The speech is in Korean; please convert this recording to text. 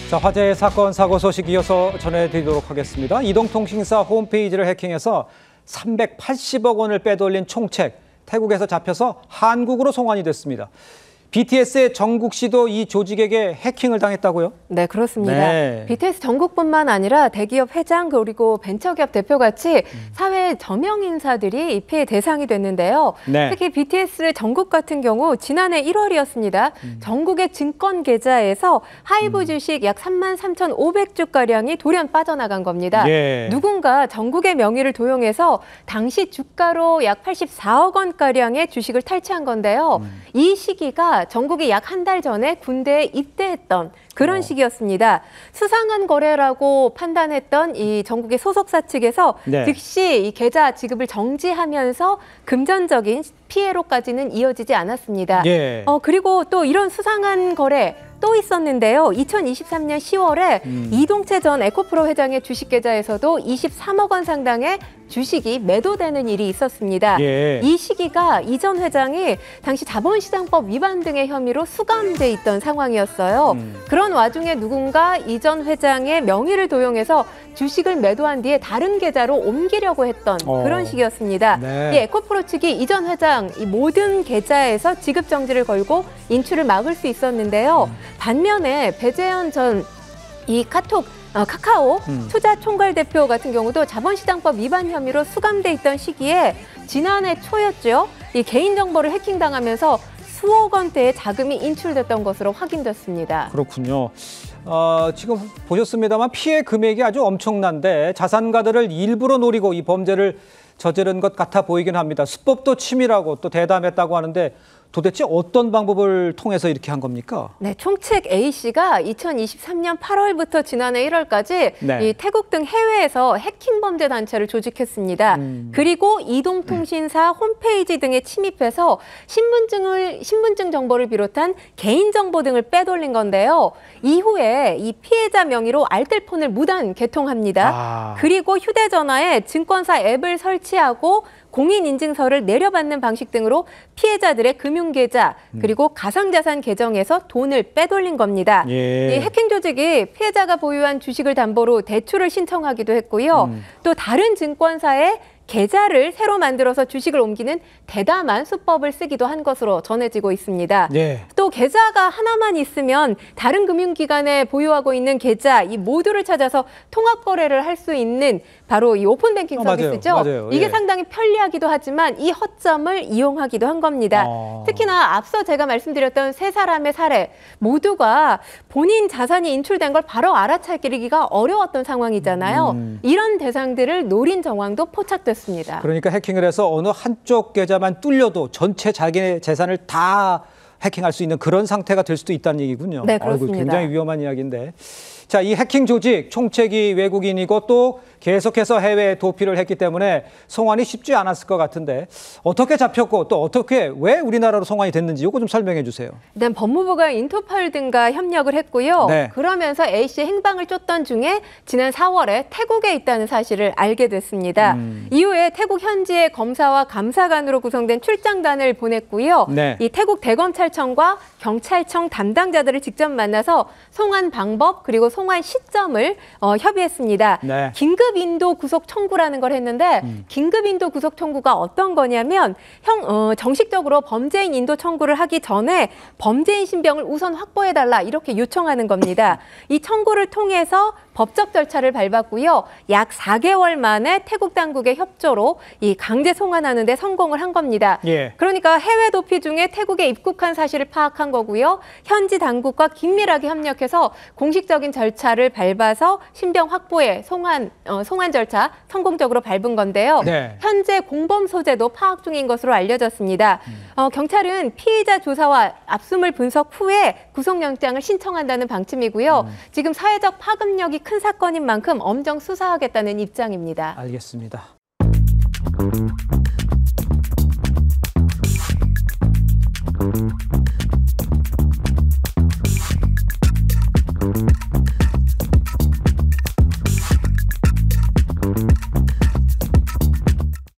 자, 화제의 사건, 사고 소식 이어서 전해드리도록 하겠습니다. 이동통신사 홈페이지를 해킹해서 380억 원을 빼돌린 총책, 태국에서 잡혀서 한국으로 송환이 됐습니다. BTS의 정국 씨도 이 조직에게 해킹을 당했다고요? 네, 그렇습니다. 네. BTS 정국뿐만 아니라 대기업 회장 그리고 벤처기업 대표같이 사회 저명 인사들이 이 피해 대상이 됐는데요. 네. 특히 BTS 정국 같은 경우 지난해 1월이었습니다. 정국의 증권 계좌에서 하이브 주식 약 33,500주가량이 돌연 빠져나간 겁니다. 예. 누군가 정국의 명의를 도용해서 당시 주가로 약 84억 원가량의 주식을 탈취한 건데요. 이 시기가 정국이 약 한 달 전에 군대에 입대했던 그런 시기였습니다. 수상한 거래라고 판단했던 이 정국의 소속사 측에서 네. 즉시 이 계좌 지급을 정지하면서 금전적인 피해로까지는 이어지지 않았습니다. 예. 그리고 또 이런 수상한 거래 또 있었는데요. 2023년 10월에 이동채 전 에코프로 회장의 주식 계좌에서도 23억 원 상당의 주식이 매도되는 일이 있었습니다. 예. 이 시기가 이 전 회장이 당시 자본시장법 위반 등의 혐의로 수감돼 있던 상황이었어요. 그런 와중에 누군가 이 전 회장의 명의를 도용해서 주식을 매도한 뒤에 다른 계좌로 옮기려고 했던 그런 시기였습니다. 네. 이 에코프로 측이 이 전 회장 이 모든 계좌에서 지급 정지를 걸고 인출을 막을 수 있었는데요. 반면에 배재현 전 이 카카오 투자총괄 대표 같은 경우도 자본시장법 위반 혐의로 수감돼 있던 시기에 지난해 초였죠. 이 개인정보를 해킹당하면서 수억 원대의 자금이 인출됐던 것으로 확인됐습니다. 그렇군요. 지금 보셨습니다만 피해 금액이 아주 엄청난데 자산가들을 일부러 노리고 이 범죄를 저지른 것 같아 보이긴 합니다. 수법도 치밀하고 또 대담했다고 하는데 도대체 어떤 방법을 통해서 이렇게 한 겁니까? 네, 총책 A씨가 2023년 8월부터 지난해 1월까지 네. 이 태국 등 해외에서 해킹 범죄 단체를 조직했습니다. 그리고 이동통신사 홈페이지 등에 침입해서 신분증 정보를 비롯한 개인정보 등을 빼돌린 건데요. 이후에 이 피해자 명의로 알뜰폰을 무단 개통합니다. 그리고 휴대전화에 증권사 앱을 설치하고 공인인증서를 내려받는 방식 등으로 피해자들의 금융계좌 그리고 가상자산 계정에서 돈을 빼돌린 겁니다. 예. 이 해킹 조직이 피해자가 보유한 주식을 담보로 대출을 신청하기도 했고요. 또 다른 증권사에 계좌를 새로 만들어서 주식을 옮기는 대담한 수법을 쓰기도 한 것으로 전해지고 있습니다. 예. 또 계좌가 하나만 있으면 다른 금융기관에 보유하고 있는 계좌 이 모두를 찾아서 통합 거래를 할 수 있는 바로 이 오픈 뱅킹 서비스죠. 맞아요. 이게 예. 상당히 편리하기도 하지만 이 허점을 이용하기도 한 겁니다. 특히나 앞서 제가 말씀드렸던 세 사람의 사례 모두가 본인 자산이 인출된 걸 바로 알아차리기가 어려웠던 상황이잖아요. 이런 대상들을 노린 정황도 포착됐습니다. 그러니까 해킹을 해서 어느 한쪽 계좌만 뚫려도 전체 자기의 재산을 다 해킹할 수 있는 그런 상태가 될 수도 있다는 얘기군요. 네, 그렇습니다. 굉장히 위험한 이야기인데. 자, 이 해킹 조직 총책이 외국인이고 또 계속해서 해외에 도피를 했기 때문에 송환이 쉽지 않았을 것 같은데 어떻게 잡혔고 또 어떻게 왜 우리나라로 송환이 됐는지 이거 좀 설명해 주세요. 일단 법무부가 인터폴 등과 협력을 했고요. 네. 그러면서 A씨의 행방을 쫓던 중에 지난 4월에 태국에 있다는 사실을 알게 됐습니다. 이후에 태국 현지의 검사와 감사관으로 구성된 출장단을 보냈고요. 네. 이 태국 대검찰청과 경찰청 담당자들을 직접 만나서 송환 방법 그리고 송환 시점을 협의했습니다. 네. 긴급 인도 구속 청구라는 걸 했는데 긴급 인도 구속 청구가 어떤 거냐면 정식적으로 범죄인 인도 청구를 하기 전에 범죄인 신병을 우선 확보해달라 이렇게 요청하는 겁니다. 이 청구를 통해서 법적 절차를 밟았고요. 약 4개월 만에 태국 당국의 협조로 이 강제 송환하는 데 성공을 한 겁니다. 예. 그러니까 해외 도피 중에 태국에 입국한 사실을 파악한 거고요. 현지 당국과 긴밀하게 협력해서 공식적인 절차를 밟아서 신병 확보에 송환 절차 성공적으로 밟은 건데요. 네. 현재 공범 소재도 파악 중인 것으로 알려졌습니다. 경찰은 피의자 조사와 압수물 분석 후에 구속영장을 신청한다는 방침이고요. 지금 사회적 파급력이 큰 사건인 만큼 엄정 수사하겠다는 입장입니다. 알겠습니다.